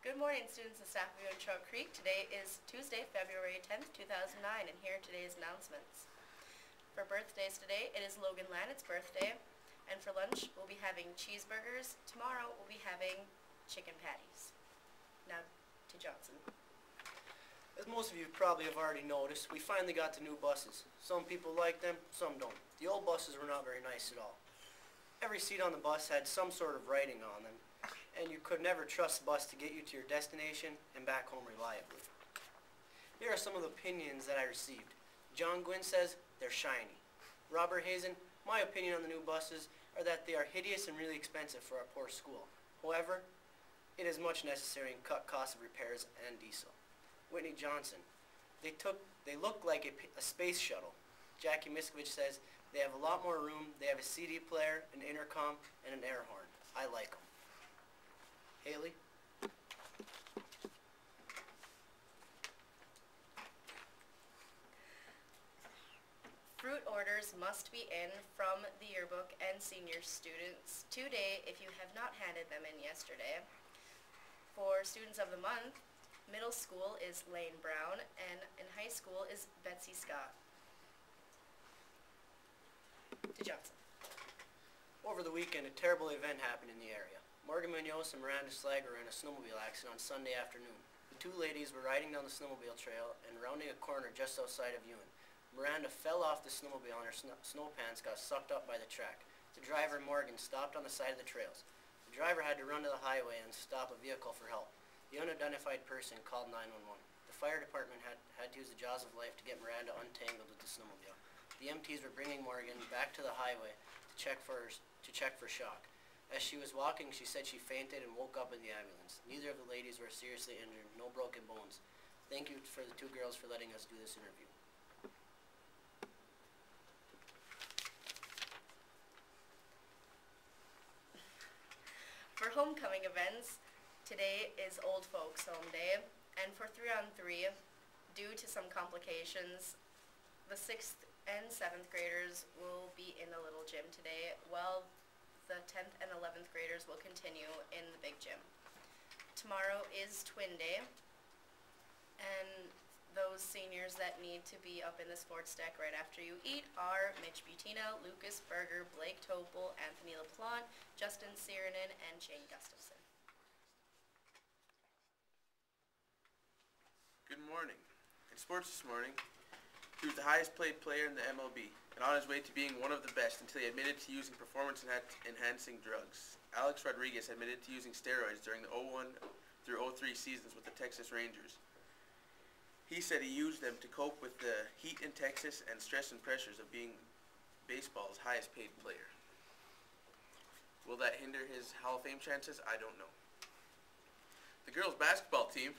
Good morning, students and staff of Ewen-Trout Creek. Today is Tuesday, February 10th, 2009, and here are today's announcements. For birthdays today, it is Logan Lannett's birthday, and for lunch, we'll be having cheeseburgers. Tomorrow, we'll be having chicken patties. Now to Johnson. As most of you probably have already noticed, we finally got the new buses. Some people like them, some don't. The old buses were not very nice at all. Every seat on the bus had some sort of writing on them, and you could never trust the bus to get you to your destination and back home reliably. Here are some of the opinions that I received. John Gwynn says they're shiny. Robert Hazen, my opinion on the new buses are that they are hideous and really expensive for our poor school. However, it is much necessary and cut costs of repairs and diesel. Whitney Johnson, they look like a space shuttle. Jackie Miskovich says they have a lot more room, they have a CD player, an intercom, and an air horn. I like them. Haley? Fruit orders must be in from the yearbook and senior students today if you have not handed them in yesterday. For students of the month, middle school is Lane Brown, and in high school is Betsy Scott. To Johnson. Over the weekend, a terrible event happened in the area. Morgan Munoz and Miranda Slager were in a snowmobile accident on Sunday afternoon. The two ladies were riding down the snowmobile trail and rounding a corner just outside of Ewen. Miranda fell off the snowmobile and her snow pants got sucked up by the track. The driver, Morgan, stopped on the side of the trails. The driver had to run to the highway and stop a vehicle for help. The unidentified person called 911. The fire department had to use the jaws of life to get Miranda untangled with the snowmobile. The EMTs were bringing Morgan back to the highway to check for shock. As she was walking, she said she fainted and woke up in the ambulance. Neither of the ladies were seriously injured, no broken bones. Thank you for the two girls for letting us do this interview. For homecoming events, today is Old Folks Home Day, and for 3-on-3, due to some complications, the 6th and 7th graders will be in the little gym today, while the 10th and 11th graders will continue in the big gym. Tomorrow is Twin Day, and those seniors that need to be up in the sports deck right after you eat are Mitch Butina, Lucas Berger, Blake Topol, Anthony LaPlante, Justin Sirenen, and Shane Gustafson. Good morning. In sports this morning, he was the highest paid player in the MLB and on his way to being one of the best until he admitted to using performance-enhancing drugs. Alex Rodriguez admitted to using steroids during the 01 through 03 seasons with the Texas Rangers. He said he used them to cope with the heat in Texas and stress and pressures of being baseball's highest paid player. Will that hinder his Hall of Fame chances? I don't know. The girls' basketball team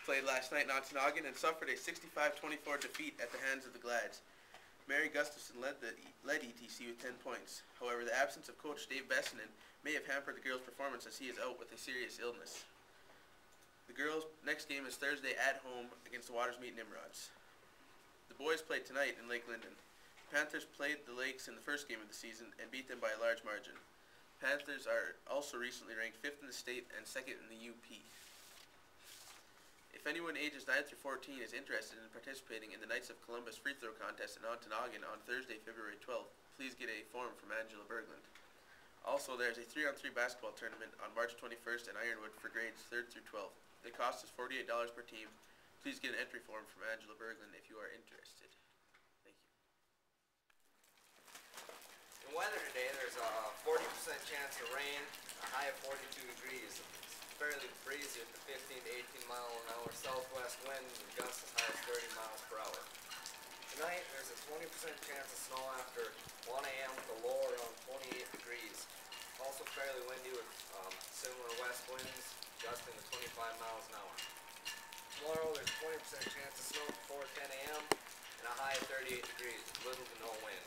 played last night in Ontonagon and suffered a 65-24 defeat at the hands of the Glads. Mary Gustafson led ETC with 10 points. However, the absence of coach Dave Bessinen may have hampered the girls' performance as he is out with a serious illness. The girls' next game is Thursday at home against the Watersmeet Nimrods. The boys played tonight in Lake Linden. The Panthers played the Lakes in the first game of the season and beat them by a large margin. Panthers are also recently ranked 5th in the state and 2nd in the UP. If anyone ages 9 through 14 is interested in participating in the Knights of Columbus free throw contest in Ontonagon on Thursday, February 12th, please get a form from Angela Berglund. Also, there is a 3-on-3 basketball tournament on March 21st in Ironwood for grades 3rd through 12th. The cost is $48 per team. Please get an entry form from Angela Berglund if you are interested. Thank you. In weather today, there's a 40% chance of rain, a high of 42 degrees. Fairly breezy with the 15 to 18 mile an hour southwest wind and gusts as high as 30 miles per hour. Tonight there's a 20% chance of snow after 1 a.m. with a low around 28 degrees. Also fairly windy with similar west winds gusting to 25 miles an hour. Tomorrow there's a 20% chance of snow before 10 a.m. and a high of 38 degrees with little to no wind.